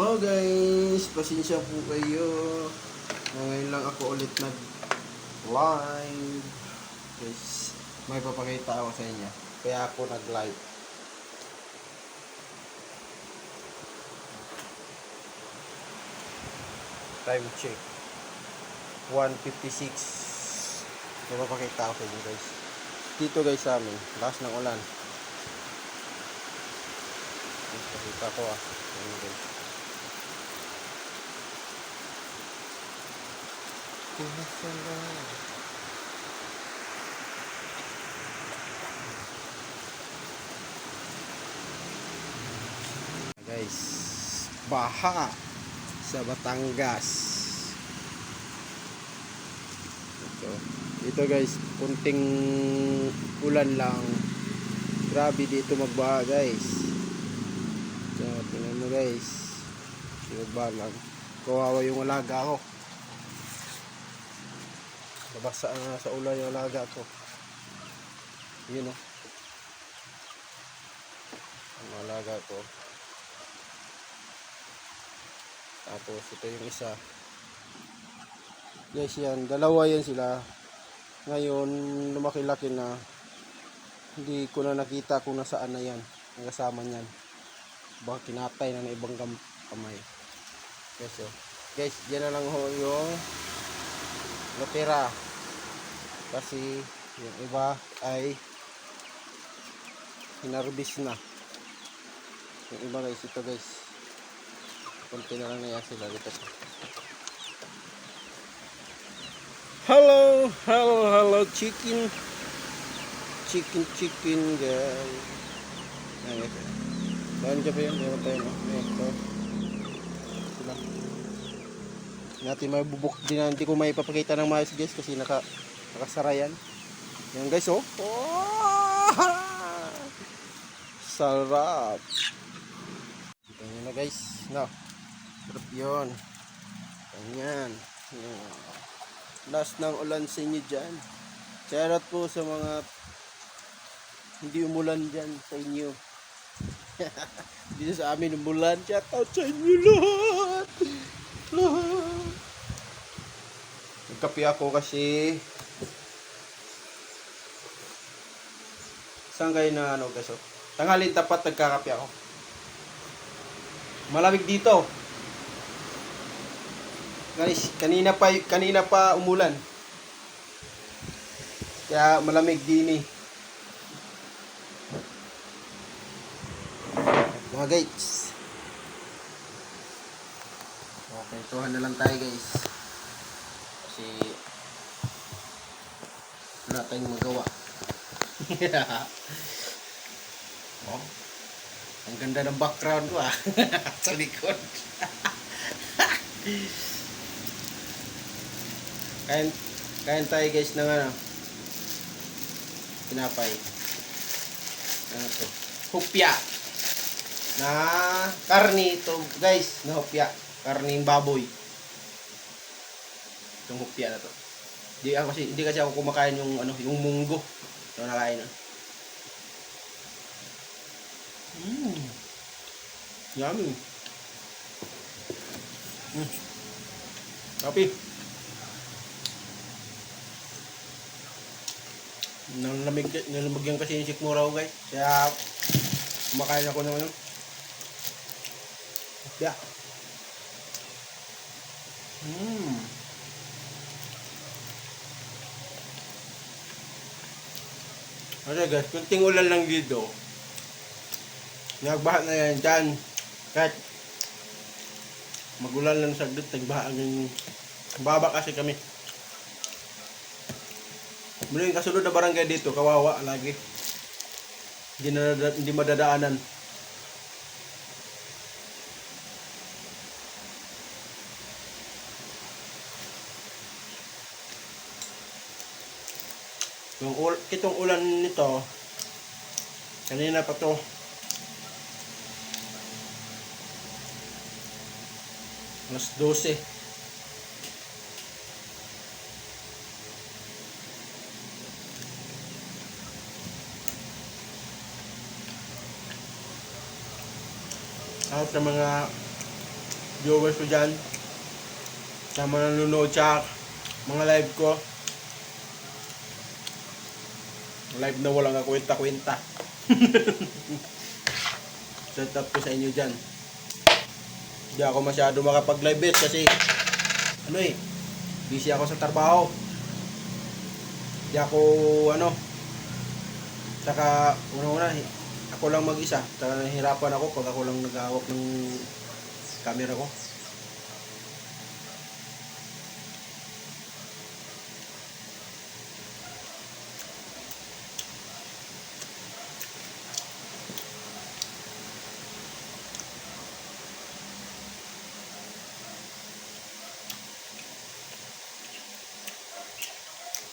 Hello guys! Pasensya po kayo. Ngayon lang ako ulit nag-live. Guys, may papakita ako sa inyo. Kaya ako nag-live. Time check. 1:56. May papakita ako sa inyo guys. Dito guys sa amin. Lakas ng ulan. Pakita ko Ayan guys. Guys, baha sa Batangas. Ito guys, kunting ulan lang. Grabe dito magbaha guys. So, tingnan mo guys. Magbaha lang. Kawawa yung alaga ko. Nabasa na sa ulan yung alaga ko. Yun ang alaga ko. Tapos ito yung isa. Guys yan, dalawa yan sila. Ngayon lumaki-laki na. Hindi ko na nakita kung nasaan na yan. Ang kasama niyan. Baka kinatay na ng ibang kamay. Guys, yan na lang yung natira. Kasi yung iba ay hinarbis na. Yung iba guys, ito guys. Kunti na lang na yan sila dito. Hello chicken guys. Ayan guys. Saan dyan ba yun? Meron tayo ito. Sila. Natin mabubuk. Hindi ko may papakita ng maayos guys. Kasi nakasara yan. Yan guys oh. Sarap. Ito nyo na guys. Sarap yun. Ganyan. Last ng ulan sa inyo dyan. Charot po sa mga hindi umulan dyan sa inyo. Dito sa amin umulan. Shout out sa inyo lahat. Nagkape ako kasi saan kayo na guys tanghalin tapat nagkakape ako. Malamig dito. Guys, kanina pa umulan. Kaya malamig din mga guys. Okay, tuhan na lang tayo guys. Kasi wala tayong magawa. Ang ganda ng background ko sa likod. Kain tayo guys ng tinapay. Ano to? Hupya. Na karni ito guys, na hupya. Karning baboy. Itong hupya na to. Hindi kasi ako kumakain yung yung munggo. Ito nakain Yummy. Tapi nalamig yan kasi yung sikmura ko guys. Kaya kumakain ako ng yeah. Okay guys, kunting ulan lang dito. Nagbaha na yan dyan. Kahit magulan lang saglit, nagbaha ng baba kasi kami. Muli yung kasunod na barangay dito, kawawa lagi. Hindi madadaanan. Itong ulan nito, kanina pa to. Mas 12. Out sa mga viewers ko dyan. Sa mga nanonood sa mga live ko. Live na walang kwenta-kwenta. Shout out ko sa inyo dyan. Hindi ako masyado makapag-live kasi busy ako sa trabaho. Hindi ako saka una-una ako lang mag-isa. Saka nahihirapan ako pag ako lang nag-hawak ng camera ko.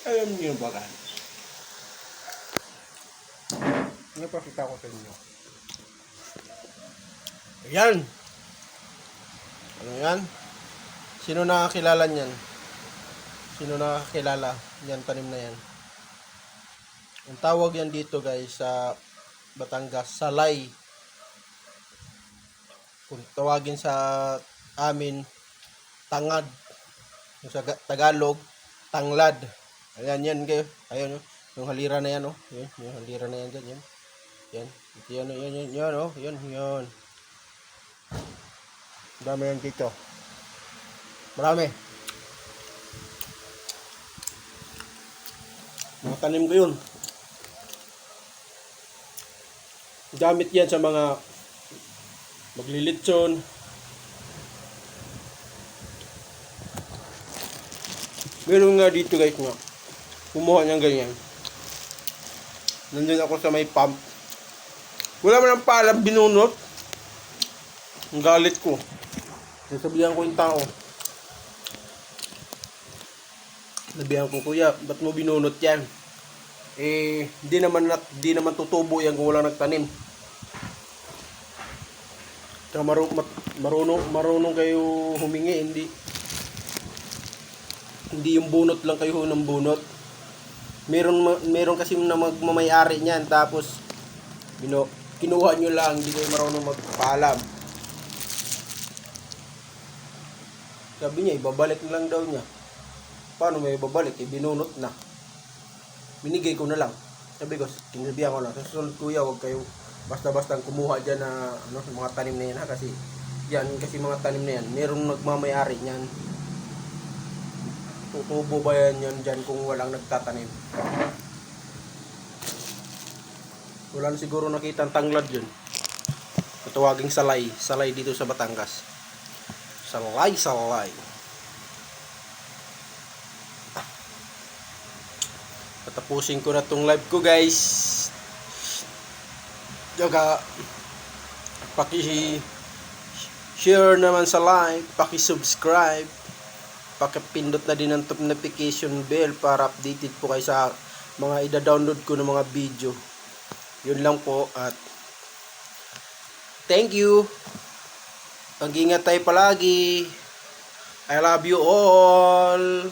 Alam niyo ba kan? Napakita ko sa inyo. Ayan. Ano yan? Sino nakakilala niyan? Sino nakakilala? Yan, tanim na yan. Ang tawag yan dito guys sa Batangas, salay. Kung tawagin sa amin, tangad. Yung sa Tagalog, tanglad. Ayan yan kayo. Ayun yung halira na yan Yan, yung halira na yan dyan. Yan. Yan. Yan. Dami yan dito. Marami. Mga tanim ko yun. Gamit yan sa mga maglilitson. Meron nga dito guys nga. Kumuha niyang ganyan. Nandun ako sa may pump. Wala man ang paalam, binunot. Ang galit ko. Nasabihan ko yung tao. Nabihan ko, kuya, ba't mo binunot yan? Di naman tutubo yan kung walang nagtanim. Kaya marunong kayo humingi, hindi yung bunot lang kayo ng bunot. Meron kasi na magmamayari niyan, tapos kinuha nyo lang, hindi kayo marunong magpaalam. Sabi niya, ibabalik lang daw niya. Paano may ibabalik? Binunot na. Binigay ko na lang. Sabi ko, kinabihan ko lang. Sa susunod kuya, huwag kayo basta-basta kumuha dyan na mga tanim na yan kasi yan, kasi mga tanim na yan, merong nagmamayari niyan. Tutubo ba yan dyan kung walang nagtatanim? Wala na siguro nakita ang tanglad yun. Tawaging salay. Salay dito sa Batangas. Salay. Patapusin ko na tong live ko guys. Jaga paki-share naman sa like, paki-subscribe, paki-pindot na din ang notification bell para updated po kayo sa mga ida-download ko ng mga video. Yun lang po at thank you. Mag-ingat tayo palagi. I love you all.